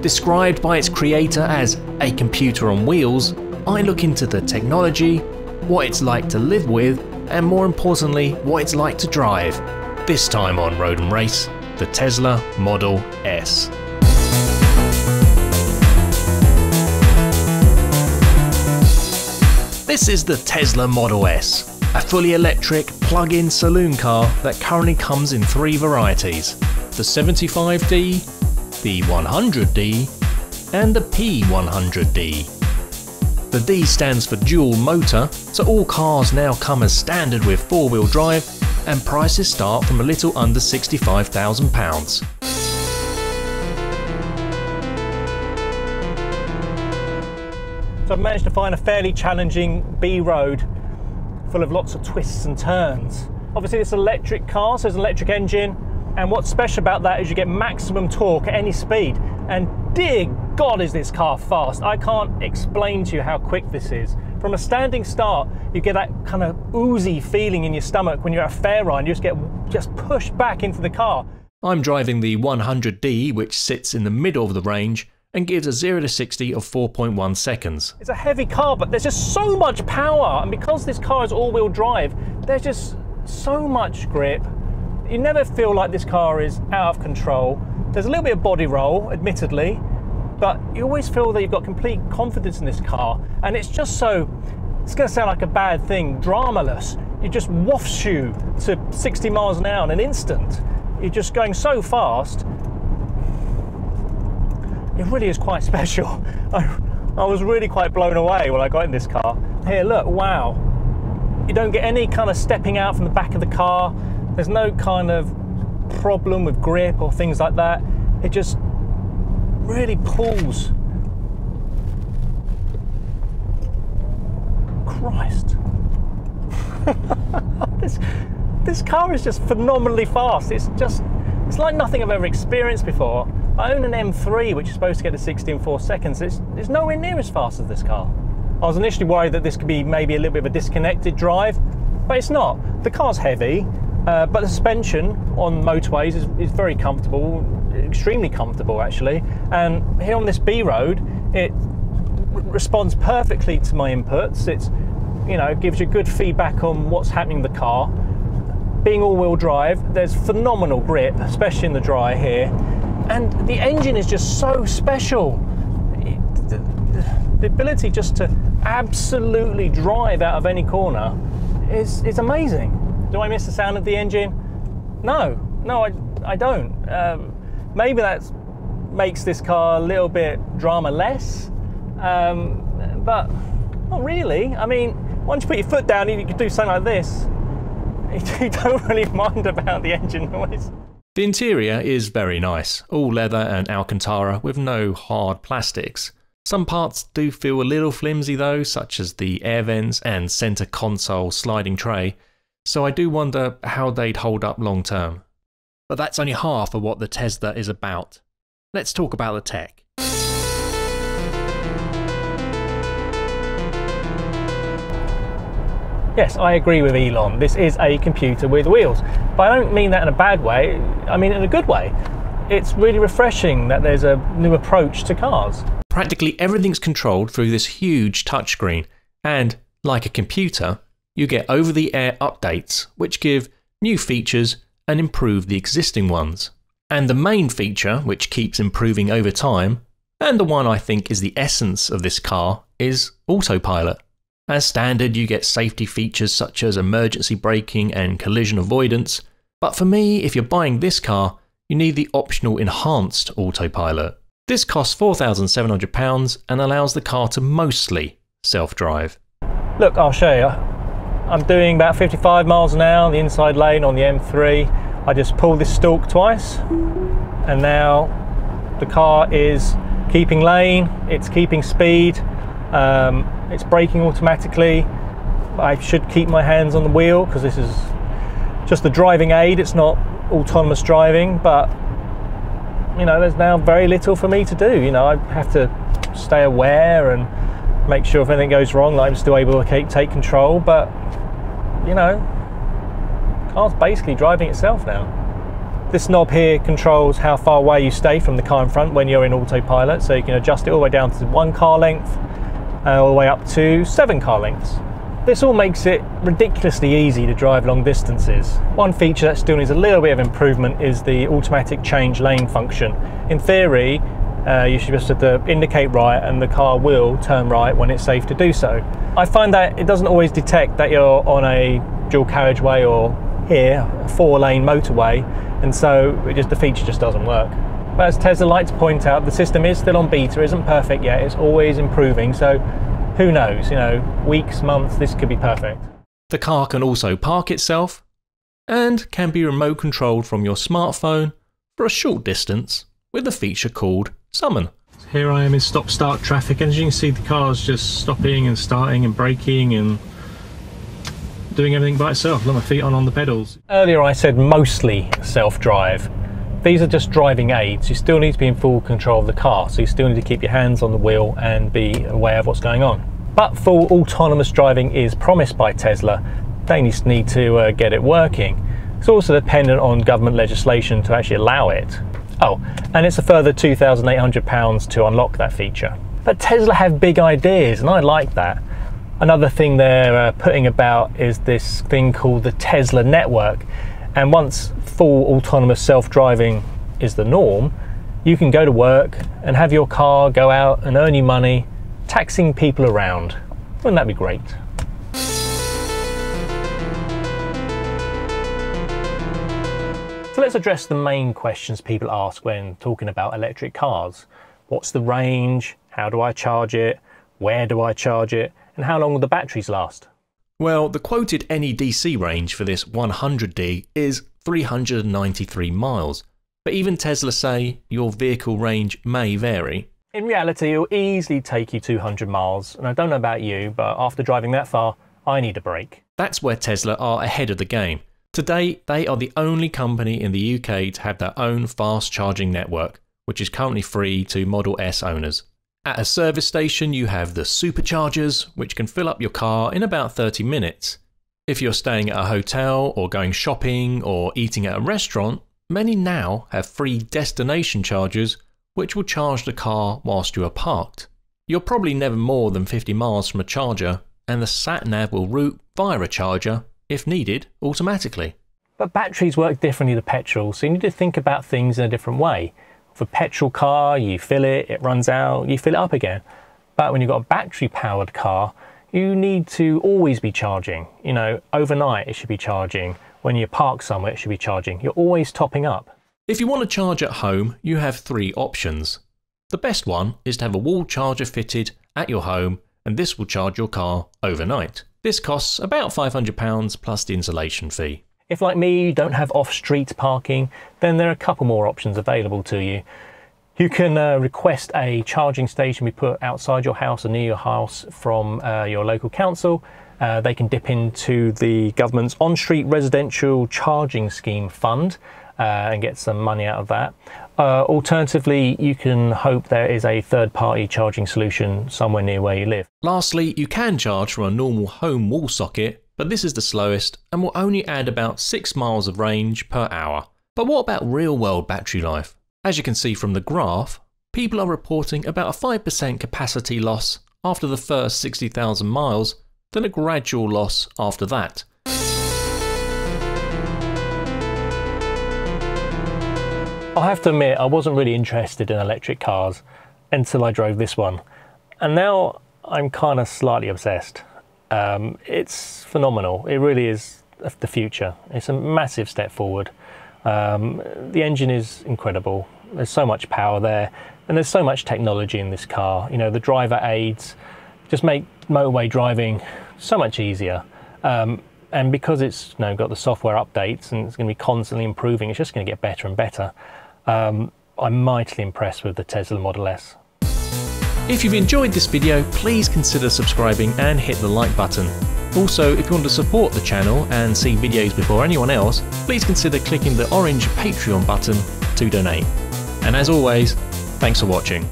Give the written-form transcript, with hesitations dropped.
Described by its creator as a computer on wheels, I look into the technology, what it's like to live with, and more importantly, what it's like to drive. This time on Road and Race, the Tesla Model S. This is the Tesla Model S, a fully electric plug-in saloon car that currently comes in 3 varieties: the 75D, the 100D, and the P100D. The D stands for dual motor, so all cars now come as standard with 4-wheel drive, and prices start from a little under £65,000. So I've managed to find a fairly challenging B road full of lots of twists and turns. Obviously it's an electric car, so there's an electric engine, and what's special about that is you get maximum torque at any speed. And dear God, is this car fast. I can't explain to you how quick this is. From a standing start, you get that kind of oozy feeling in your stomach when you're at a fair ride. You just get pushed back into the car. I'm driving the 100D, which sits in the middle of the range and gives a 0 to 60 of 4.1 seconds. It's a heavy car, but there's just so much power, and because this car is all-wheel drive, there's just so much grip. You never feel like this car is out of control. There's a little bit of body roll, admittedly, but you always feel that you've got complete confidence in this car, and it's just so, it's going to sound like a bad thing, dramaless. It just wafts you to 60 miles an hour in an instant. You're just going so fast. It really is quite special. I was really quite blown away when I got in this car. Here, look, wow. You don't get any kind of stepping out from the back of the car. There's no kind of problem with grip or things like that. It just really pulls. Christ. This car is just phenomenally fast. It's like nothing I've ever experienced before. I own an M3 which is supposed to get to 60 in 4 seconds. It's nowhere near as fast as this car. I was initially worried that this could be maybe a little bit of a disconnected drive, but it's not. The car's heavy, but the suspension on motorways is very comfortable, extremely comfortable actually. And here on this B road, it responds perfectly to my inputs. It's, you know, gives you good feedback on what's happening in the car. Being all-wheel drive, there's phenomenal grip, especially in the dry here. And the engine is just so special. The ability just to absolutely drive out of any corner is amazing. Do I miss the sound of the engine? No, I don't. Maybe that makes this car a little bit drama-less, but not really. I mean, once you put your foot down, you can do something like this. You don't really mind about the engine noise. The interior is very nice, all leather and Alcantara with no hard plastics. Some parts do feel a little flimsy though, such as the air vents and centre console sliding tray, so I do wonder how they'd hold up long term. But that's only half of what the Tesla is about. Let's talk about the tech. Yes, I agree with Elon. This is a computer with wheels. But I don't mean that in a bad way, I mean in a good way. It's really refreshing that there's a new approach to cars. Practically everything's controlled through this huge touchscreen, and, like a computer, you get over-the-air updates which give new features and improve the existing ones. And the main feature, which keeps improving over time, and the one I think is the essence of this car, is Autopilot. As standard, you get safety features such as emergency braking and collision avoidance, but for me, if you're buying this car, you need the optional enhanced Autopilot. This costs £4,700 and allows the car to mostly self-drive. Look, I'll show you. I'm doing about 55 miles an hour on the inside lane on the M3. I just pulled this stalk twice, and now the car is keeping lane, it's keeping speed. It's braking automatically. I should keep my hands on the wheel because this is just the driving aid, it's not autonomous driving, but you know, there's now very little for me to do. You know, I have to stay aware and make sure if anything goes wrong that I'm still able to take control, but you know, the car's basically driving itself now. This knob here controls how far away you stay from the car in front when you're in autopilot, so you can adjust it all the way down to 1 car length, all the way up to 7 car lengths. This all makes it ridiculously easy to drive long distances. One feature that still needs a little bit of improvement is the automatic change lane function. In theory, you should just have to indicate right and the car will turn right when it's safe to do so. I find that it doesn't always detect that you're on a dual carriageway or here, a 4-lane motorway, and so the feature just doesn't work. But as Tesla like to point out, the system is still on beta, isn't perfect yet, it's always improving, so who knows, weeks, months, this could be perfect. The car can also park itself and can be remote controlled from your smartphone for a short distance with a feature called Summon. Here I am in stop-start traffic, and as you can see the car's just stopping and starting and braking and doing everything by itself. Got my feet on the pedals. Earlier I said mostly self-drive. These are just driving aids. You still need to be in full control of the car, so you still need to keep your hands on the wheel and be aware of what's going on. But full autonomous driving is promised by Tesla. They just need to get it working. It's also dependent on government legislation to actually allow it. Oh, and it's a further £2,800 to unlock that feature. But Tesla have big ideas, and I like that. Another thing they're putting about is this thing called the Tesla network. And once full autonomous self-driving is the norm, you can go to work and have your car go out and earn you money, taxing people around. Wouldn't that be great? So let's address the main questions people ask when talking about electric cars. What's the range? How do I charge it? Where do I charge it? And how long will the batteries last? Well, the quoted NEDC range for this 100D is 393 miles, but even Tesla say your vehicle range may vary. In reality, it will easily take you 200 miles, and I don't know about you, but after driving that far, I need a break. That's where Tesla are ahead of the game. Today, they are the only company in the UK to have their own fast charging network, which is currently free to Model S owners. At a service station, you have the superchargers, which can fill up your car in about 30 minutes. If you're staying at a hotel or going shopping or eating at a restaurant, many now have free destination chargers, which will charge the car whilst you are parked. You're probably never more than 50 miles from a charger, and the sat-nav will route via a charger, if needed, automatically. But batteries work differently to petrol, so you need to think about things in a different way. For a petrol car, you fill it, it runs out, you fill it up again. But when you've got a battery-powered car, you need to always be charging. Overnight it should be charging. When you park somewhere, it should be charging. You're always topping up. If you want to charge at home, you have 3 options. The best one is to have a wall charger fitted at your home, and this will charge your car overnight. This costs about £500 plus the installation fee. If, like me, you don't have off-street parking, then there are a couple more options available to you. You can request a charging station be put outside your house or near your house from your local council. They can dip into the government's on-street residential charging scheme fund and get some money out of that. Alternatively, you can hope there is a third-party charging solution somewhere near where you live. Lastly, you can charge from a normal home wall socket, but this is the slowest and will only add about 6 miles of range per hour. But what about real-world battery life? As you can see from the graph, people are reporting about a 5% capacity loss after the first 60,000 miles, then a gradual loss after that. I have to admit, I wasn't really interested in electric cars until I drove this one. And now I'm kind of slightly obsessed. It's phenomenal. It really is the future. It's a massive step forward. The engine is incredible. There's so much power there, and there's so much technology in this car. The driver aids just make motorway driving so much easier. And because it's got the software updates and it's going to be constantly improving, it's just going to get better and better. I'm mightily impressed with the Tesla Model S. If you've enjoyed this video, please consider subscribing and hit the like button. Also, if you want to support the channel and see videos before anyone else, please consider clicking the orange Patreon button to donate. And as always, thanks for watching.